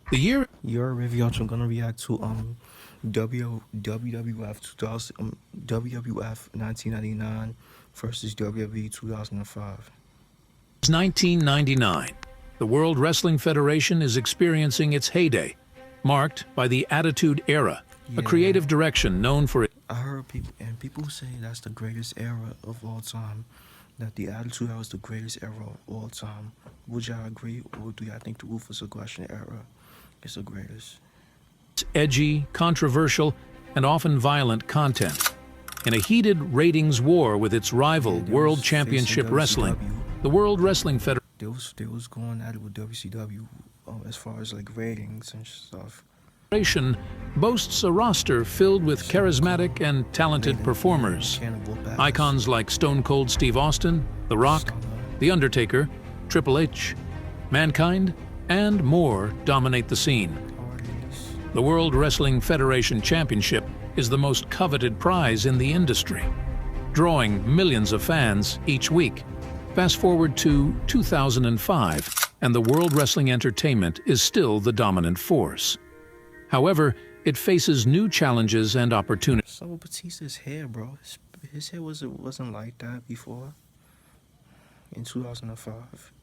The year Your review, I'm gonna react to WWF 2000 WWF 1999 versus WWE 2005. is 1999. The World Wrestling Federation is experiencing its heyday, marked by the Attitude Era, a Yeah, creative direction known for I heard people say that's the greatest era of all time. That the Attitude Era was the greatest era of all time. Would y'all agree, or do y'all think the Ruthless Aggression era is the greatest? its edgy, controversial, and often violent content. In a heated ratings war with its rival, Yeah, they World was Championship facing Wrestling, WCW. the World Wrestling Federation They was going at it with WCW as far as like ratings and stuff. boasts a roster filled with charismatic and talented performers. Icons like Stone Cold Steve Austin, The Rock, The Undertaker, Triple H, Mankind, and more dominate the scene. The World Wrestling Federation Championship is the most coveted prize in the industry, drawing millions of fans each week. Fast forward to 2005, and the World Wrestling Entertainment is still the dominant force. However, it faces new challenges and opportunities. So Batista's hair, bro. His hair wasn't like that before. In 2005.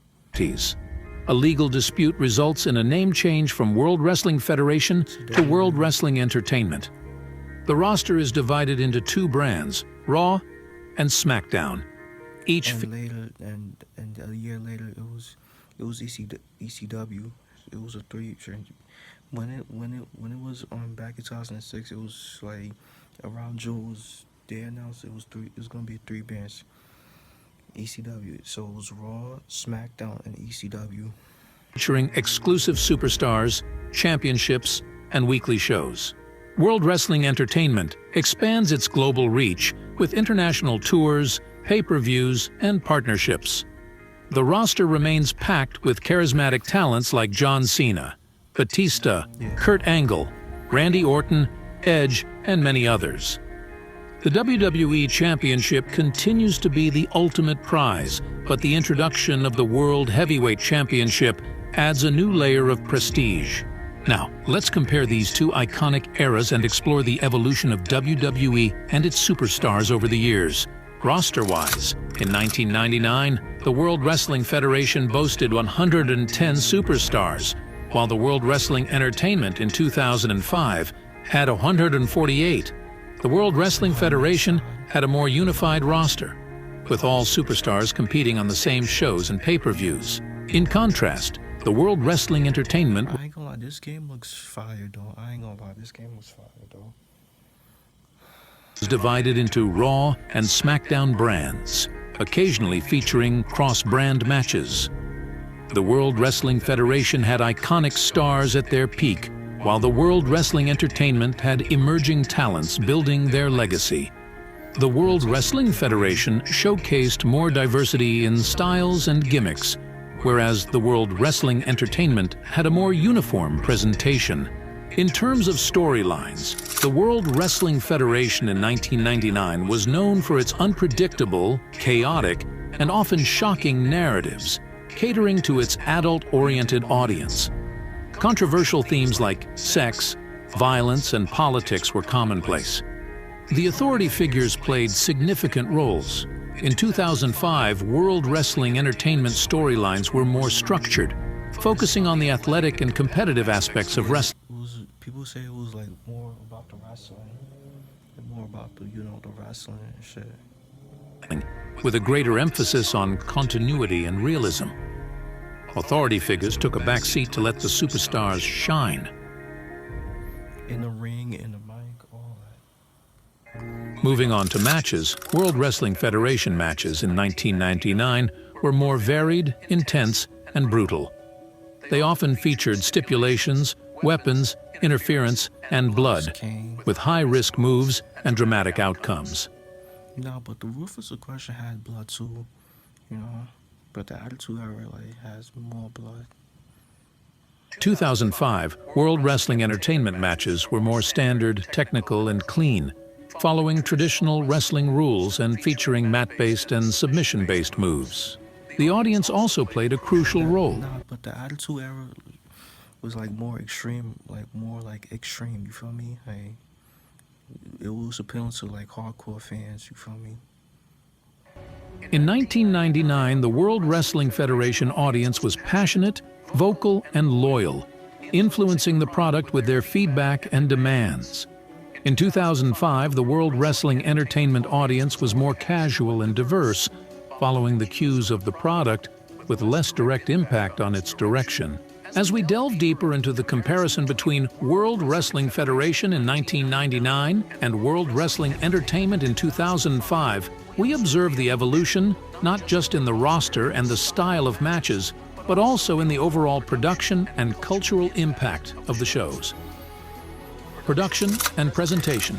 A legal dispute results in a name change from World Wrestling Federation to World Wrestling Entertainment. The roster is divided into two brands, Raw and SmackDown. Each And later, and a year later, it was ECW. It was a three. When it was on back in 2006, it was like around Jules. They announced it was three. It was gonna be three bands. ECW. So it was Raw, SmackDown, and ECW. featuring exclusive superstars, championships, and weekly shows. World Wrestling Entertainment expands its global reach with international tours, pay-per-views, and partnerships. The roster remains packed with charismatic talents like John Cena, Batista, Kurt Angle, Randy Orton, Edge, and many others. The WWE Championship continues to be the ultimate prize, but the introduction of the World Heavyweight Championship adds a new layer of prestige. Now, let's compare these two iconic eras and explore the evolution of WWE and its superstars over the years. Roster-wise, in 1999, the World Wrestling Federation boasted 110 superstars, while the World Wrestling Entertainment in 2005 had 148. The World Wrestling Federation had a more unified roster, with all superstars competing on the same shows and pay-per-views. In contrast, the World Wrestling Entertainment I ain't gonna lie, this game looks fire, though. I ain't gonna lie, this game looks fire, though. was divided into Raw and SmackDown brands, occasionally featuring cross-brand matches. The World Wrestling Federation had iconic stars at their peak, while the World Wrestling Entertainment had emerging talents building their legacy. The World Wrestling Federation showcased more diversity in styles and gimmicks, whereas the World Wrestling Entertainment had a more uniform presentation. In terms of storylines, the World Wrestling Federation in 1999 was known for its unpredictable, chaotic, and often shocking narratives, catering to its adult-oriented audience. Controversial themes like sex, violence, and politics were commonplace. The authority figures played significant roles. In 2005, World Wrestling Entertainment storylines were more structured, focusing on the athletic and competitive aspects of wrestling. People say it was like more about the wrestling, and more about the wrestling and shit. With a greater emphasis on continuity and realism. Authority figures took a back seat to let the superstars shine. In the ring, in the mic, all that. Moving on to matches, World Wrestling Federation matches in 1999 were more varied, intense, and brutal. They often featured stipulations, weapons, interference, and blood, with high-risk moves and dramatic outcomes. No, but the Ruthless Aggression had blood too, but the Attitude Era has more blood. 2005, World Wrestling Entertainment matches were more standard, technical, and clean, following traditional wrestling rules and featuring mat-based and submission-based moves. The audience also played a crucial role. Nah, but the Attitude Era was like more extreme, you feel me? Like it was appealing to like hardcore fans, you feel me? In 1999, the World Wrestling Federation audience was passionate, vocal, and loyal, influencing the product with their feedback and demands. In 2005, the World Wrestling Entertainment audience was more casual and diverse, following the cues of the product with less direct impact on its direction. As we delve deeper into the comparison between World Wrestling Federation in 1999 and World Wrestling Entertainment in 2005, we observe the evolution not just in the roster and the style of matches, but also in the overall production and cultural impact of the shows. Production and presentation.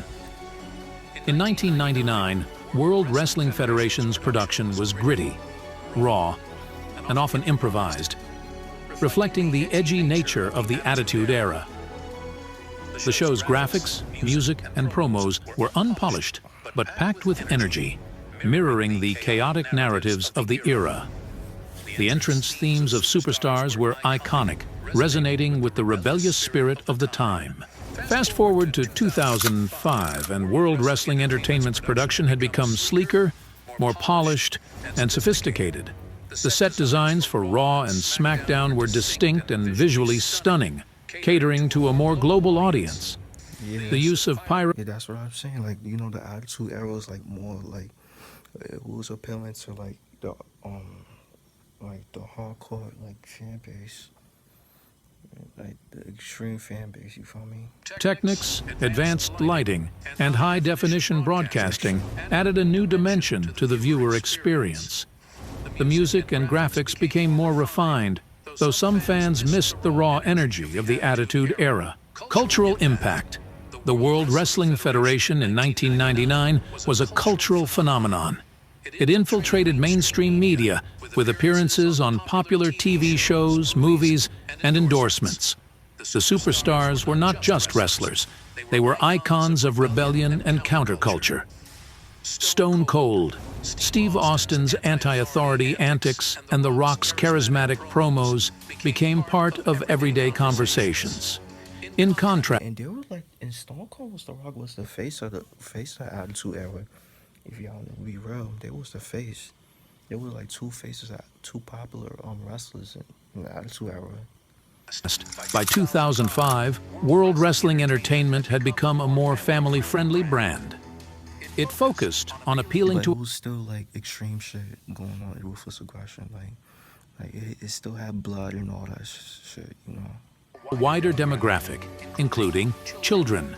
In 1999, World Wrestling Federation's production was gritty, raw, and often improvised, reflecting the edgy nature of the Attitude Era. The show's graphics, music, and promos were unpolished, but packed with energy, mirroring the chaotic narratives of the era. The entrance themes of superstars were iconic, resonating with the rebellious spirit of the time. Fast forward to 2005, and World Wrestling Entertainment's production had become sleeker, more polished, and sophisticated. The set designs for Raw and SmackDown were distinct and visually stunning, catering to a more global audience. Yeah. The use of Yeah, that's what I'm saying. Like, you know, the Attitude Era was like more like it was appealing to like the hardcore like fan base, like the extreme fan base. You feel me? Technics, advanced lighting, and high-definition broadcasting added a new dimension to the viewer experience. The music and graphics became more refined, though some fans missed the raw energy of the Attitude Era. Cultural impact. The World Wrestling Federation in 1999 was a cultural phenomenon. It infiltrated mainstream media with appearances on popular TV shows, movies, and endorsements. The superstars were not just wrestlers. They were icons of rebellion and counterculture. Stone Cold, Steve Austin's anti-authority antics, and The Rock's charismatic promos became part of everyday conversations. In contrast, And they were like, in Stone Cold was The Rock was the face of the Attitude Era. If y'all be real, they was the face. There were like two faces, two popular wrestlers in the Attitude Era. by 2005, World Wrestling Entertainment had become a more family-friendly brand. It focused on appealing But to it was still like extreme shit going on, ruthless aggression. Like it still had blood and all that shit, you know. a wider demographic, including children.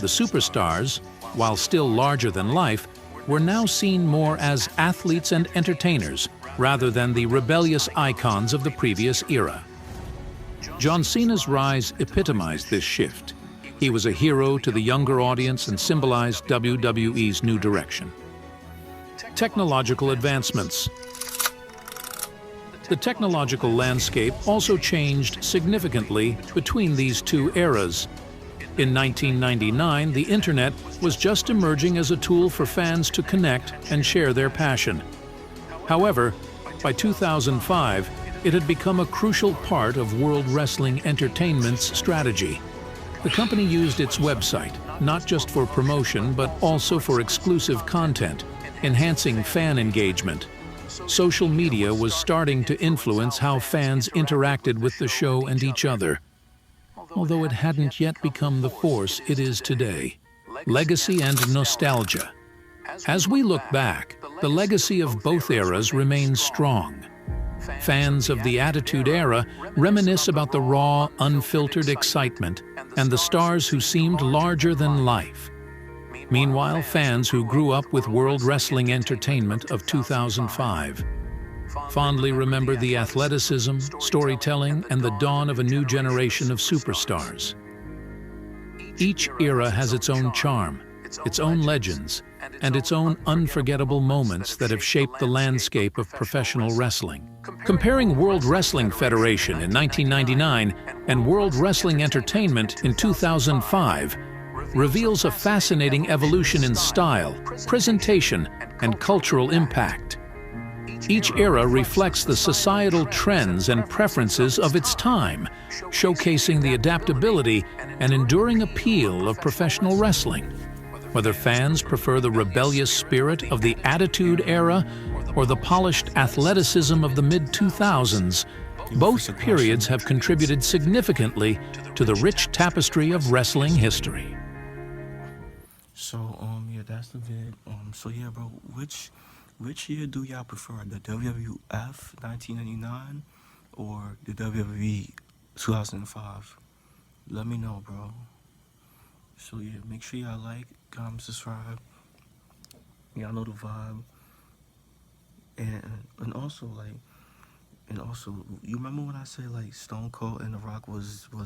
The superstars, while still larger than life, were now seen more as athletes and entertainers rather than the rebellious icons of the previous era. John Cena's rise epitomized this shift. He was a hero to the younger audience and symbolized WWE's new direction. Technological advancements. The technological landscape also changed significantly between these two eras. In 1999, the internet was just emerging as a tool for fans to connect and share their passion. However, by 2005, it had become a crucial part of World Wrestling Entertainment's strategy. The company used its website not just for promotion but also for exclusive content, enhancing fan engagement. Social media was starting to influence how fans interacted with the show and each other, although it hadn't yet become the force it is today. Legacy and nostalgia. As we look back, the legacy of both eras remains strong. Fans of the Attitude Era reminisce about the raw, unfiltered excitement and the stars who seemed larger than life. Meanwhile, fans who grew up with World Wrestling Entertainment of 2005 fondly remember the athleticism, storytelling, and the dawn of a new generation of superstars. Each era has its own charm, its own legends, and its own unforgettable moments that have shaped the landscape of professional wrestling. Comparing World Wrestling Federation in 1999 and World Wrestling Entertainment in 2005 reveals a fascinating evolution in style, presentation, and cultural impact. Each era reflects the societal trends and preferences of its time, showcasing the adaptability and enduring appeal of professional wrestling. Whether fans prefer the rebellious spirit of the Attitude Era or the polished athleticism of the mid-2000s, both periods have contributed significantly to the rich tapestry of wrestling history. So yeah, that's the vid. So yeah, bro, which year do y'all prefer, the WWF 1999 or the WWE 2005? Let me know, bro. So yeah, make sure y'all like, comment, subscribe. Y'all know the vibe. And also you remember when I said like Stone Cold and The Rock was the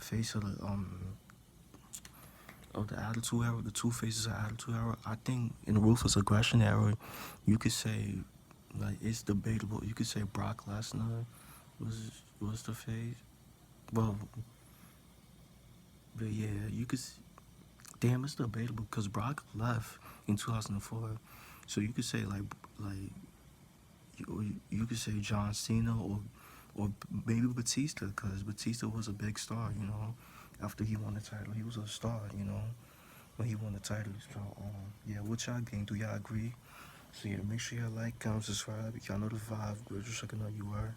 face of the Attitude Era, the two faces of Attitude Era. I think in the Ruthless Aggression Era, you could say, like, it's debatable. You could say Brock Lesnar was the face. Well, but yeah, you could. Damn, it's debatable because Brock left in 2004, so you could say like you could say John Cena or maybe Batista, because Batista was a big star, you know. After he won the title, he was a star, you know, when he won the title. So yeah, what y'all think? Do y'all agree? So yeah, make sure y'all like, comment, subscribe. Y'all know the vibe. Just so I can know you are.